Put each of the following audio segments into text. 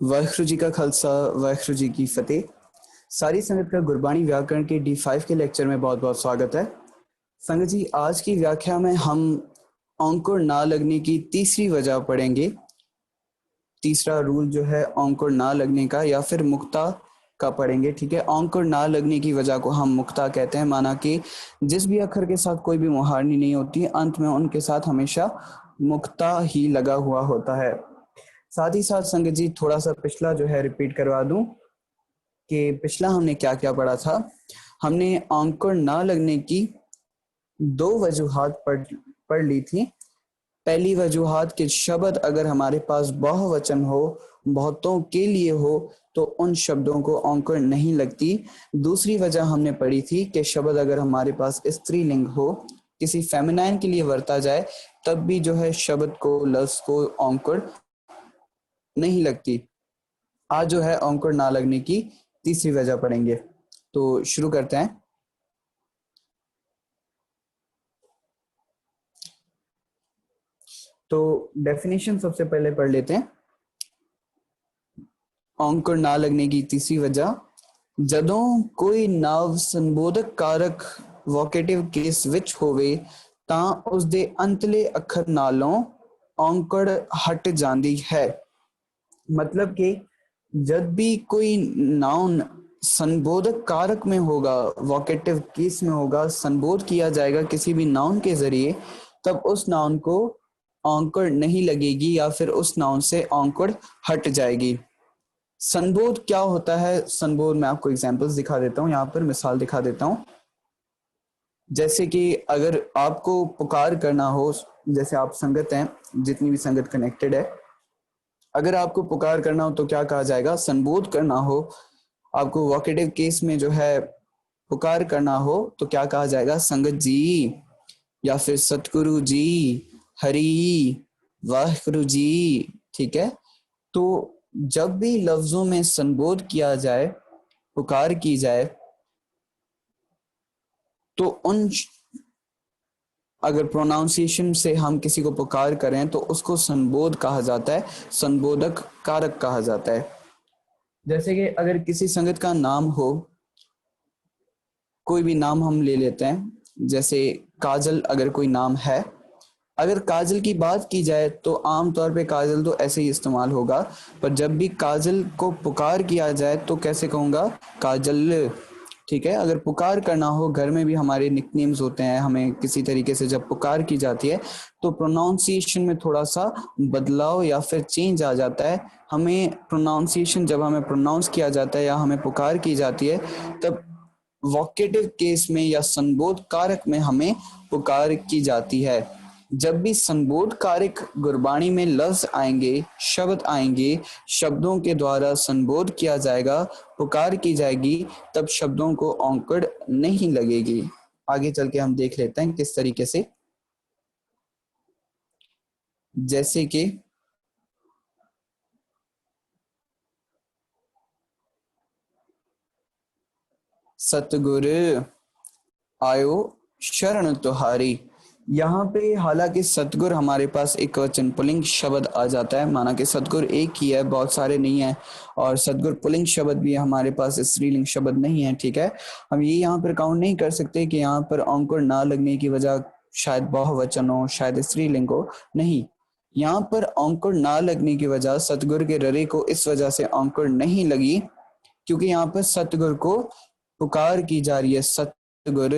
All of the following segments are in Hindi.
वाहिगुरू जी का खालसा, वाहिगुरू जी की फतेह। सारी संगत का गुरबाणी व्याकरण के D5 के लेक्चर में बहुत बहुत स्वागत है। संगत जी, आज की व्याख्या में हम अंकुर ना लगने की तीसरी वजह पढ़ेंगे। तीसरा रूल जो है अंकुर ना लगने का या फिर मुक्ता का पढ़ेंगे। ठीक है, अंकुर ना लगने की वजह को हम मुक्ता कहते हैं। माना कि जिस भी अक्षर के साथ कोई भी मुहारनी नहीं होती, अंत में उनके साथ हमेशा मुक्ता ही लगा हुआ होता है। साथ ही साथ संगत जी थोड़ा सा पिछला जो है रिपीट करवा दूं कि पिछला हमने क्या क्या पढ़ा था। हमने अंकुर ना लगने की दो वजूहात पढ़ ली थी। पहली वजूहात के शब्द अगर हमारे पास बहुवचन हो, बहुतों के लिए हो, तो उन शब्दों को अंकुर नहीं लगती। दूसरी वजह हमने पढ़ी थी कि शब्द अगर हमारे पास स्त्रीलिंग हो, किसी फेमिनाइन के लिए वरता जाए, तब भी जो है शब्द को, लफ्ज को अंकुर नहीं लगती। आज जो है अंकुर ना लगने की तीसरी वजह पढ़ेंगे, तो शुरू करते हैं। तो डेफिनेशन सबसे पहले पढ़ लेते हैं। अंकुर ना लगने की तीसरी वजह, ਜਦੋਂ ਕੋਈ ਨਾਂਵ ਸੰਬੋਧਕ ਕਾਰਕ ਵੋਕੇਟਿਵ ਕੇਸ ਵਿੱਚ ਹੋਵੇ ਤਾਂ ਉਸ ਦੇ ਅੰਤਲੇ ਅੱਖਰ ਨਾਲੋਂ ਔਂਕੜ ਹਟ ਜਾਂਦੀ है। मतलब कि जब भी कोई नाउन संबोधक कारक में होगा, वोकेटिव केस में होगा, संबोध किया जाएगा किसी भी नाउन के जरिए, तब उस नाउन को औंकड़ नहीं लगेगी या फिर उस नाउन से औंकड़ हट जाएगी। संबोध क्या होता है? संबोध मैं आपको एग्जांपल्स दिखा देता हूँ, यहाँ पर मिसाल दिखा देता हूँ। जैसे कि अगर आपको पुकार करना हो, जैसे आप संगत हैं, जितनी भी संगत कनेक्टेड है, अगर आपको पुकार करना हो तो क्या कहा जाएगा? संबोध करना हो, आपको वोकेटिव केस में जो है पुकार करना हो तो क्या कहा जाएगा? संगत जी, या फिर सतगुरु जी, हरि, वाहिगुरु जी। ठीक है, तो जब भी लफ्जों में संबोध किया जाए, पुकार की जाए, तो उन अगर प्रोनाउंसिएशन से हम किसी को पुकार करें तो उसको संबोध कहा जाता है, संबोधक कारक कहा जाता है। जैसे कि अगर किसी संगत का नाम हो, कोई भी नाम हम ले लेते हैं, जैसे काजल अगर कोई नाम है, अगर काजल की बात की जाए तो आमतौर पे काजल तो ऐसे ही इस्तेमाल होगा, पर जब भी काजल को पुकार किया जाए तो कैसे कहूँगा? काजल। ठीक है, अगर पुकार करना हो, घर में भी हमारे निकनेम्स होते हैं, हमें किसी तरीके से जब पुकार की जाती है तो प्रोनाउंसिएशन में थोड़ा सा बदलाव या फिर चेंज आ जाता है। हमें प्रोनाउंसिएशन जब हमें प्रोनाउंस किया जाता है या हमें पुकार की जाती है, तब वोकेटिव केस में या संबोध कारक में हमें पुकार की जाती है। जब भी संबोध कारक गुरबाणी में लफ्ज आएंगे, शब्द आएंगे, शब्दों के द्वारा संबोध किया जाएगा, पुकार की जाएगी, तब शब्दों को औंकड़ नहीं लगेगी। आगे चल के हम देख लेते हैं किस तरीके से। जैसे कि सतगुर आयो शरण तुहारी, यहाँ पे हालांकि सतगुर हमारे पास एक वचन पुल्लिंग शब्द आ जाता है। माना कि सतगुर एक ही है, बहुत सारे नहीं है, और सतगुर पुल्लिंग शब्द भी हमारे पास स्त्रीलिंग शब्द नहीं है। ठीक है, हम ये यहाँ पर काउंट नहीं कर सकते कि यहाँ पर अंकुर ना लगने की वजह शायद बहुवचन हो, शायद स्त्रीलिंग हो। नहीं, यहाँ पर अंकुर ना लगने की वजह, सतगुर के ररे को इस वजह से अंकुर नहीं लगी क्योंकि यहाँ पर सतगुर को पुकार की जा रही है। सतगुर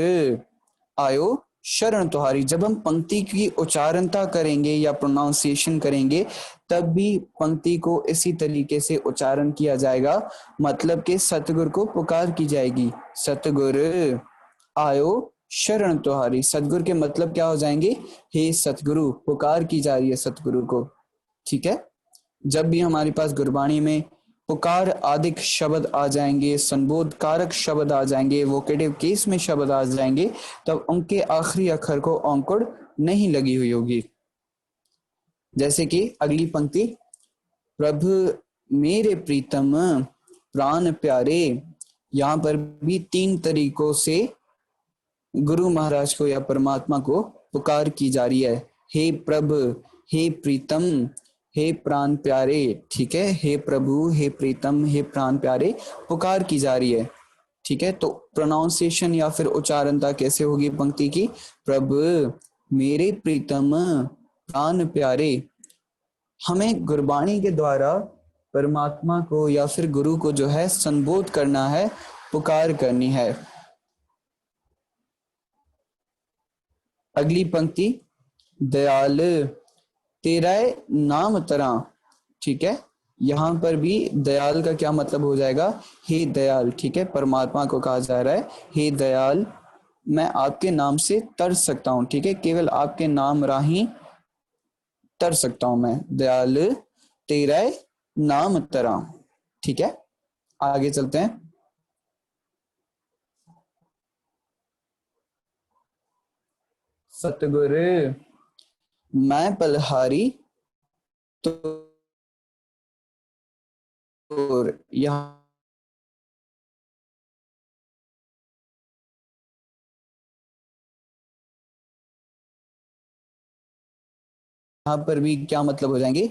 आयो शरण तुहारी। जब हम पंक्ति की उच्चारणता करेंगे या प्रोनाउंसिएशन करेंगे, तब भी पंक्ति को इसी तरीके से उच्चारण किया जाएगा। मतलब कि सतगुर को पुकार की जाएगी, सतगुर आयो शरण तुहारी। सतगुर के मतलब क्या हो जाएंगे? हे सतगुरु, पुकार की जा रही है सतगुरु को। ठीक है, जब भी हमारे पास गुरबाणी में पुकार आदिक शब्द आ जाएंगे, संबोध कारक शब्द आ जाएंगे, वोकेटिव केस में शब्द आ जाएंगे, तब उनके आखिरी अक्षर को औंकड़ नहीं लगी हुई होगी। जैसे कि अगली पंक्ति, प्रभु मेरे प्रीतम प्राण प्यारे, यहाँ पर भी 3 तरीकों से गुरु महाराज को या परमात्मा को पुकार की जा रही है। हे प्रभु, हे प्रीतम, हे प्राण प्यारे, ठीक है, हे प्रभु, हे प्रीतम, हे प्राण प्यारे पुकार की जा रही है। ठीक है, तो प्रोनाउंसिएशन या फिर उच्चारणता कैसे होगी पंक्ति की? प्रभु, मेरे प्रीतम, प्राण प्यारे। हमें गुरबाणी के द्वारा परमात्मा को या फिर गुरु को जो है संबोध करना है, पुकार करनी है। अगली पंक्ति, दयाल तेरा नाम तरा। ठीक है, यहां पर भी दयाल का क्या मतलब हो जाएगा? हे दयाल। ठीक है, परमात्मा को कहा जा रहा है हे दयाल, मैं आपके नाम से तरस सकता हूं। ठीक है, केवल आपके नाम राही तर सकता हूं मैं। दयाल तेरा नाम तरा। ठीक है, आगे चलते हैं। सतगुर मैं पलहारी तो यहाँ पर भी क्या मतलब हो जाएंगे?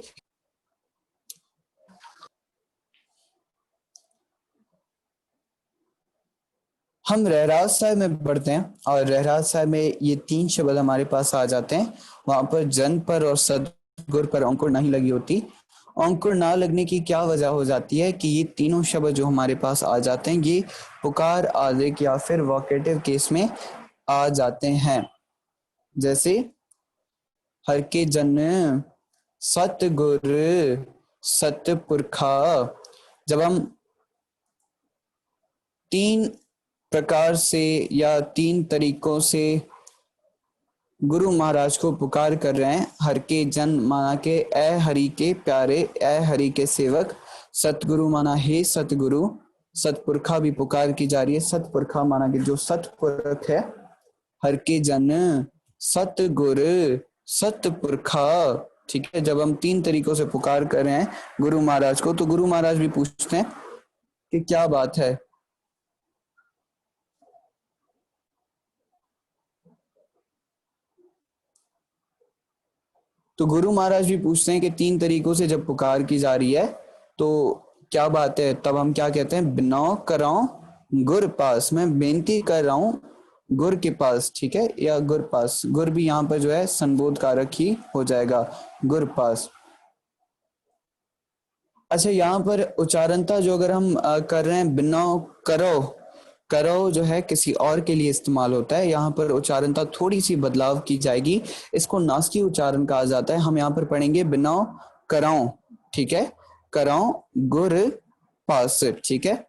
हम रहराज साहब में पढ़ते हैं और रहराज साहब में ये 3 शब्द हमारे पास आ जाते हैं। वहां पर जन पर और सदगुर पर अंकुर नहीं लगी होती। अंकुर ना लगने की क्या वजह हो जाती है कि ये तीनों शब्द जो हमारे पास आ जाते हैं ये पुकार आदेश या फिर वोकेटिव केस में आ जाते हैं। जैसे हर के जन, सतगुर, सतपुरखा। जब हम 3 प्रकार से या 3 तरीकों से गुरु महाराज को पुकार कर रहे हैं, हर के जन माना के ए हरि के प्यारे, ए हरि के सेवक। सतगुरु माना हे सतगुरु। सतपुरखा भी पुकार की जा रही है। सतपुरखा माना कि जो सतपुरख है। हर के जन, सतगुर, सतपुरखा। ठीक है, जब हम 3 तरीकों से पुकार कर रहे हैं गुरु महाराज को, तो गुरु महाराज भी पूछते हैं कि क्या बात है। तो गुरु महाराज भी पूछते हैं कि 3 तरीकों से जब पुकार की जा रही है तो क्या बात है। तब हम क्या कहते हैं? बिनौ कराऊं गुर पास, मैं बेनती कर रहा हूं गुर के पास। ठीक है, या गुर पास। गुर भी यहाँ पर जो है संबोध कारक ही हो जाएगा, गुर पास। अच्छा, यहाँ पर उच्चारणता जो अगर हम कर रहे हैं बिनौ करो, करो जो है किसी और के लिए इस्तेमाल होता है। यहाँ पर उच्चारणता थोड़ी सी बदलाव की जाएगी, इसको नासकी उच्चारण कहा जाता है। हम यहाँ पर पढ़ेंगे बिनौ कराऊं। ठीक है, कराऊं गुर पास। ठीक है,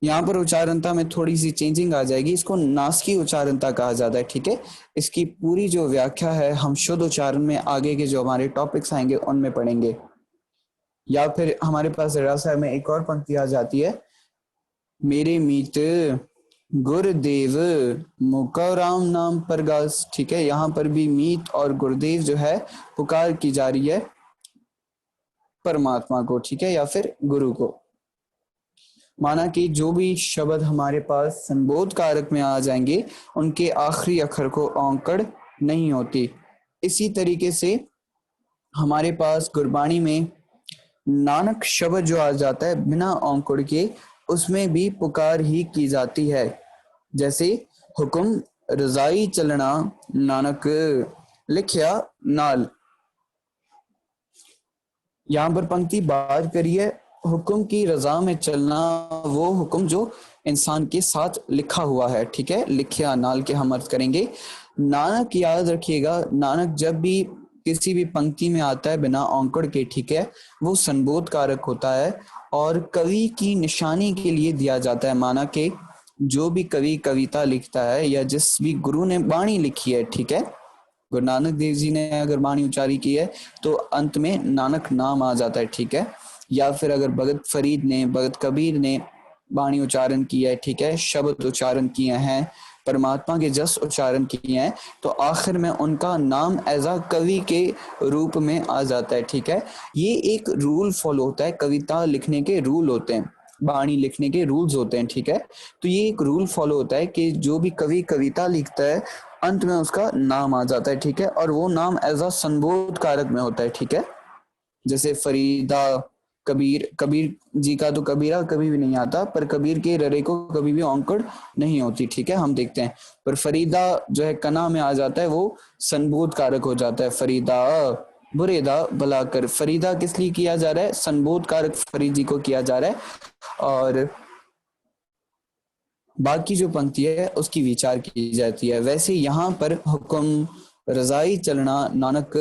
यहाँ पर उच्चारणता में थोड़ी सी चेंजिंग आ जाएगी, इसको नासकी उच्चारणता कहा जाता है। ठीक है, इसकी पूरी जो व्याख्या है हम शुद्ध उच्चारण में आगे के जो हमारे टॉपिक्स आएंगे उनमें पढ़ेंगे। या फिर हमारे पास रासा में एक और पंक्ति आ जाती है, मेरे मीत गुरुदेव मुकाराम नाम परगास। ठीक है, यहाँ पर भी मीत और गुरुदेव जो है पुकार की जा रही है परमात्मा को। ठीक है, या फिर गुरु को। माना कि जो भी शब्द हमारे पास संबोध कारक में आ जाएंगे उनके आखिरी अक्षर को औंकड़ नहीं होती। इसी तरीके से हमारे पास गुरबाणी में नानक शब्द जो आ जाता है बिना औंकड़ के, उसमें भी पुकार ही की जाती है। जैसे हुक्म रजाई चलना नानक लिखिया नाल। यहाँ पर पंक्ति बात करिए हुक्म की रजा में चलना, वो हुक्म जो इंसान के साथ लिखा हुआ है। ठीक है, लिखिया नाल के हम अर्थ करेंगे। नानक याद रखिएगा, नानक जब भी किसी भी पंक्ति में आता है बिना औंकड़ के, ठीक है, वो संबोध कारक होता है और कवि की निशानी के लिए दिया जाता है। माना कि जो भी कवि कविता लिखता है या जिस भी गुरु ने बाणी लिखी है, ठीक है, गुरु नानक देव जी ने अगर बाणी उच्चारी की है तो अंत में नानक नाम आ जाता है। ठीक है, या फिर अगर भगत फरीद ने, भगत कबीर ने बाणी उच्चारण किया है, ठीक है, शब्द उच्चारण किए हैं, परमात्मा के जस उच्चारण किए हैं, तो आखिर में उनका नाम एज अ कवि के रूप में आ जाता है। ठीक है, ये एक रूल फॉलो होता है, कविता लिखने के रूल होते हैं। बाणी लिखने के रूल्स होते हैं, ठीक है। तो ये एक रूल फॉलो होता है कि जो भी कवि कविता लिखता है अंत में उसका नाम आ जाता है, ठीक है, और वो नाम एज अ संबोध कारक में होता है, ठीक है। जैसे फरीदा, कबीर, कबीर जी का तो कबीरा कभी भी नहीं आता, पर कबीर के ररे को कभी भी औंकड़ नहीं होती, ठीक है, हम देखते हैं। पर फरीदा जो है कना में आ जाता है, वो संबोध कारक हो जाता है। फरीदा बुरेदा भला कर, फरीदा किस लिए किया जा रहा है, संबोध कारक फरीद जी को किया जा रहा है। और बाकी जो पंक्ति है उसकी विचार की जाती है। वैसे यहाँ पर हुक्म रजाई चलना, नानक,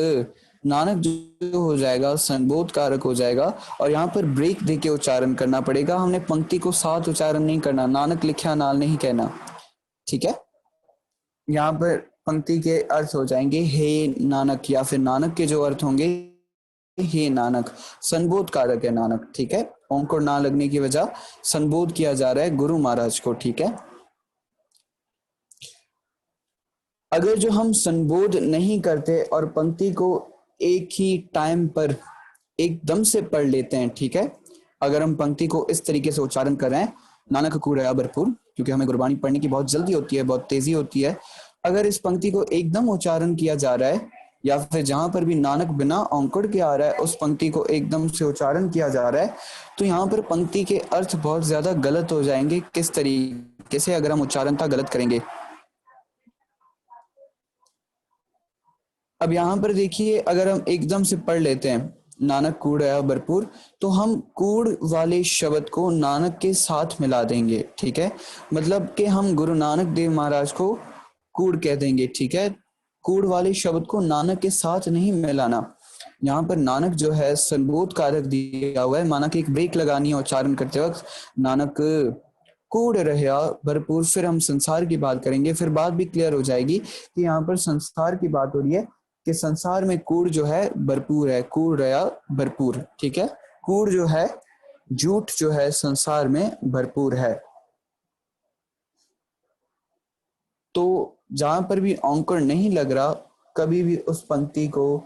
नानक जो हो जाएगा संबोध कारक हो जाएगा, और यहाँ पर ब्रेक दे के उच्चारण करना पड़ेगा। हमने पंक्ति को साथ उच्चारण नहीं करना, नानक लिखा नाल नहीं कहना, ठीक है। यहाँ पर पंक्ति के अर्थ हो जाएंगे हे नानक, या फिर नानक के जो अर्थ होंगे हे नानक, संबोध कारक है नानक, ठीक है। ओंकार ना लगने की वजह संबोध किया जा रहा है गुरु महाराज को, ठीक है। अगर जो हम संबोध नहीं करते और पंक्ति को एक ही टाइम पर एकदम से पढ़ लेते हैं, ठीक है, अगर हम पंक्ति को इस तरीके से उच्चारण कर रहे हैं, नानक कूड़ा भरपूर, क्योंकि हमें गुरबानी पढ़ने की बहुत जल्दी होती है, बहुत तेजी होती है। अगर इस पंक्ति को एकदम उच्चारण किया जा रहा है, या फिर जहां पर भी नानक बिना औंकड़ के आ रहा है उस पंक्ति को एकदम से उच्चारण किया जा रहा है, तो यहाँ पर पंक्ति के अर्थ बहुत ज्यादा गलत हो जाएंगे। किस तरीके से, अगर हम उच्चारणता गलत करेंगे। अब यहाँ पर देखिए, अगर हम एकदम से पढ़ लेते हैं नानक कूड़ है भरपूर, तो हम कूड़ वाले शब्द को नानक के साथ मिला देंगे, ठीक है। मतलब कि हम गुरु नानक देव महाराज को कूड़ कह देंगे, ठीक है। कूड़ वाले शब्द को नानक के साथ नहीं मिलाना। यहाँ पर नानक जो है संबोध कारक दिया हुआ है, माना कि एक ब्रेक लगानी है उच्चारण करते वक्त, नानक कूड़ रहा भरपूर। फिर हम संसार की बात करेंगे, फिर बात भी क्लियर हो जाएगी कि यहाँ पर संसार की बात हो रही है कि संसार में कूड़ जो है भरपूर है, कूड़ रहा भरपूर, ठीक है। कूड़ जो है, झूठ जो है संसार में भरपूर है। तो जहां पर भी औंकड़ नहीं लग रहा, कभी भी उस पंक्ति को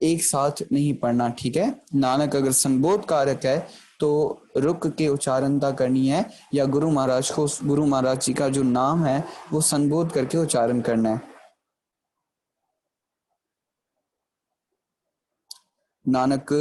एक साथ नहीं पढ़ना, ठीक है। नानक अगर संबोध कारक है तो रुक के उच्चारणता करनी है, या गुरु महाराज को, गुरु महाराज जी का जो नाम है वो संबोध करके उच्चारण करना है। नानक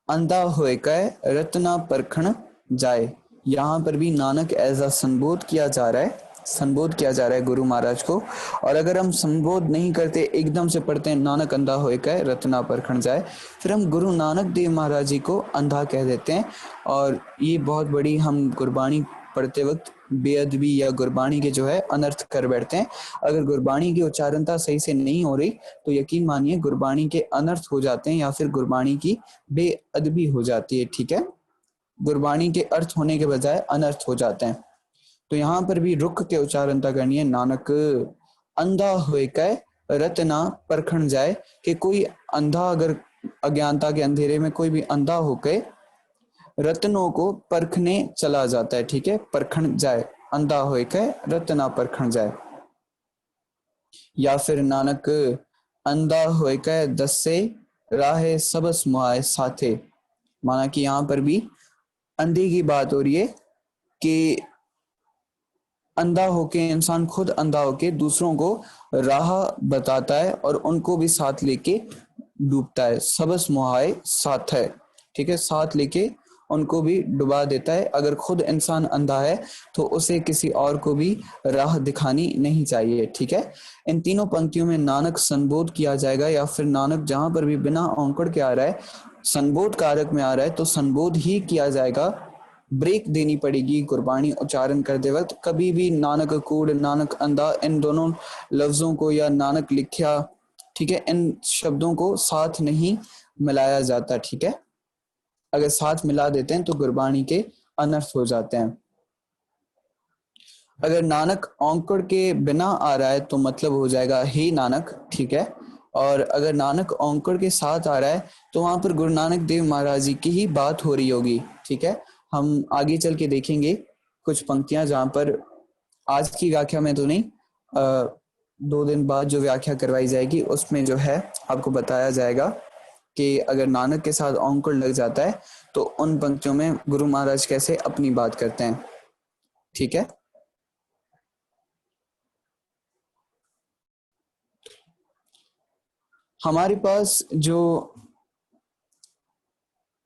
अंधा होए कह रत्ना परखण जाए, यहाँ पर भी नानक एज अ संबोध किया जा रहा है, संबोध किया जा रहा है गुरु महाराज को। और अगर हम संबोध नहीं करते, एकदम से पढ़ते हैं नानक अंधा होए कह रत्ना परखण जाए, फिर हम गुरु नानक देव महाराज जी को अंधा कह देते हैं। और ये बहुत बड़ी, हम गुरबाणी पढ़ते वक्त बेअदबी या गुरबाणी के जो है अनर्थ कर बैठते हैं। अगर गुरबाणी की उच्चारणता सही से नहीं हो रही तो यकीन मानिए गुरबाणी के अनर्थ हो जाते हैं, या फिर गुरबाणी की बेअदबी हो जाती है, ठीक है। गुरबाणी के अर्थ होने के बजाय अनर्थ हो जाते हैं। तो यहाँ पर भी रुक के उच्चारणता करनी है, नानक अंधा होए कह रत्ना परखण जाए, कि कोई अंधा, अगर अज्ञानता के अंधेरे में कोई भी अंधा होके रत्नों को परखने चला जाता है, ठीक है, परखण जाए, अंधा होए कह रत्ना परखण जाए। या फिर नानक अंधा होए कह दसे राहे सबस मुहाए साथे, माना कि यहाँ पर भी अंधे की बात हो रही है कि अंधा होके इंसान खुद अंधा होके दूसरों को राह बताता है और उनको भी साथ लेके डूबता है। सबस मुहाए साथ है, ठीक है, साथ लेके उनको भी डुबा देता है। अगर खुद इंसान अंधा है तो उसे किसी और को भी राह दिखानी नहीं चाहिए, ठीक है। इन तीनों पंक्तियों में नानक संबोध किया जाएगा, या फिर नानक जहां पर भी बिना औंकड़ के आ रहा है, संबोध कारक में आ रहा है तो संबोध ही किया जाएगा। ब्रेक देनी पड़ेगी गुरबाणी उच्चारण करते वक्त। कभी भी नानक कूड़, नानक अंधा, इन दोनों लफ्जों को, या नानक लिखा, ठीक है, इन शब्दों को साथ नहीं मिलाया जाता, ठीक है। अगर साथ मिला देते हैं तो गुरबाणी के अनर्थ हो जाते हैं। अगर नानक औंकड़ के बिना आ रहा है तो मतलब हो जाएगा हे नानक, ठीक है। और अगर नानक औंकड़ के साथ आ रहा है तो वहां पर गुरु नानक देव महाराज जी की ही बात हो रही होगी, ठीक है। हम आगे चल के देखेंगे कुछ पंक्तियां जहां पर आज की व्याख्या में तो नहीं, 2 दिन बाद जो व्याख्या करवाई जाएगी उसमें जो है आपको बताया जाएगा कि अगर नानक के साथ औंकड़ लग जाता है तो उन पंक्तियों में गुरु महाराज कैसे अपनी बात करते हैं। ठीक है, हमारे पास जो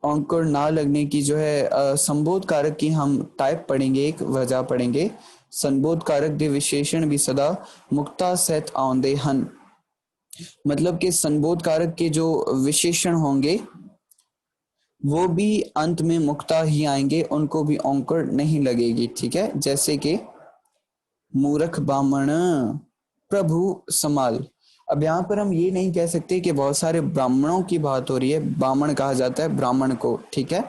अंकुर ना लगने की जो है संबोध कारक की हम टाइप पढ़ेंगे, एक वजह पढ़ेंगे। संबोध कारक दे विशेषण भी सदा मुक्ता सहित आउंदे हन। मतलब कि संबोध कारक के जो विशेषण होंगे वो भी अंत में मुक्ता ही आएंगे, उनको भी अंकुर नहीं लगेगी। ठीक है, जैसे कि मूर्ख बामण प्रभु समाल। अब यहाँ पर हम ये नहीं कह सकते कि बहुत सारे ब्राह्मणों की बात हो रही है, बामण कहा जाता है ब्राह्मण को। ठीक है,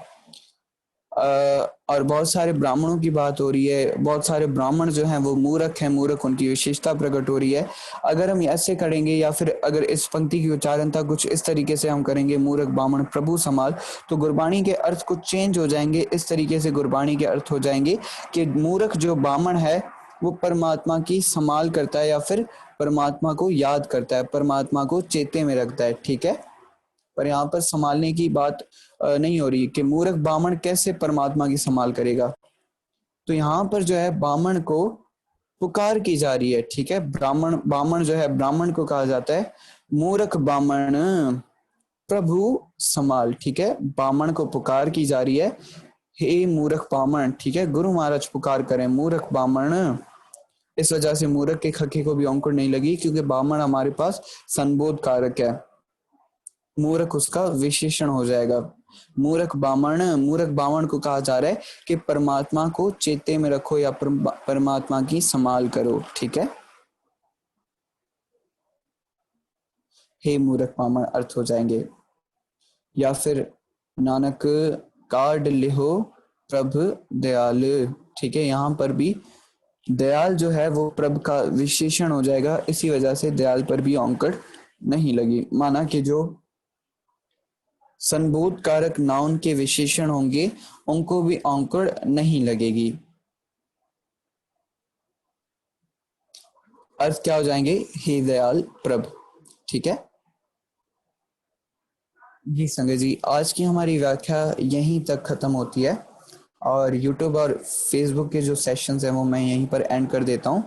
और बहुत सारे ब्राह्मणों की बात हो रही है, बहुत सारे ब्राह्मण जो हैं वो मूर्ख हैं, मूर्ख उनकी विशेषता प्रकट हो रही है। अगर हम ऐसे करेंगे या फिर अगर इस पंक्ति की उच्चारणता कुछ इस तरीके से हम करेंगे, मूर्ख बामण प्रभु समाल, तो गुरबाणी के अर्थ कुछ चेंज हो जाएंगे। इस तरीके से गुरबाणी के अर्थ हो जाएंगे कि मूर्ख जो बामण है वो परमात्मा की संभाल करता है या फिर परमात्मा को याद करता है, परमात्मा को चेते में रखता है। ठीक है, पर यहाँ पर संभालने की बात नहीं हो रही कि मूर्ख बामण कैसे परमात्मा की संभाल करेगा। तो यहाँ पर जो है बामण को पुकार की जा रही है। ठीक है, ब्राह्मण बामण जो है ब्राह्मण को कहा जाता है मूर्ख बामण प्रभु संभाल। ठीक है, बामण को पुकार की जा रही है, हे मूर्ख बामण। ठीक है, गुरु महाराज पुकार करें मूर्ख बामण। इस वजह से मूर्ख के खखे को भी अंकुर नहीं लगी, क्योंकि बामण हमारे पास संबोध कारक है, मूर्ख उसका विशेषण हो जाएगा। मूर्ख बामण को कहा जा रहा है कि परमात्मा को चेते में रखो या परमात्मा की संभाल करो। ठीक है, हे मूर्ख बामण अर्थ हो जाएंगे। या फिर नानक काढ़ लिहो प्रभ दयाल। ठीक है, यहाँ पर भी दयाल जो है वो प्रभ का विशेषण हो जाएगा, इसी वजह से दयाल पर भी औंकड़ नहीं लगी। माना कि जो संबोध कारक नाउन के विशेषण होंगे उनको भी औंकड़ नहीं लगेगी। अर्थ क्या हो जाएंगे, हे दयाल प्रभ। ठीक है जी संजय जी, आज की हमारी व्याख्या यहीं तक खत्म होती है और YouTube और Facebook के जो सेशंस हैं वो मैं यहीं पर एंड कर देता हूँ।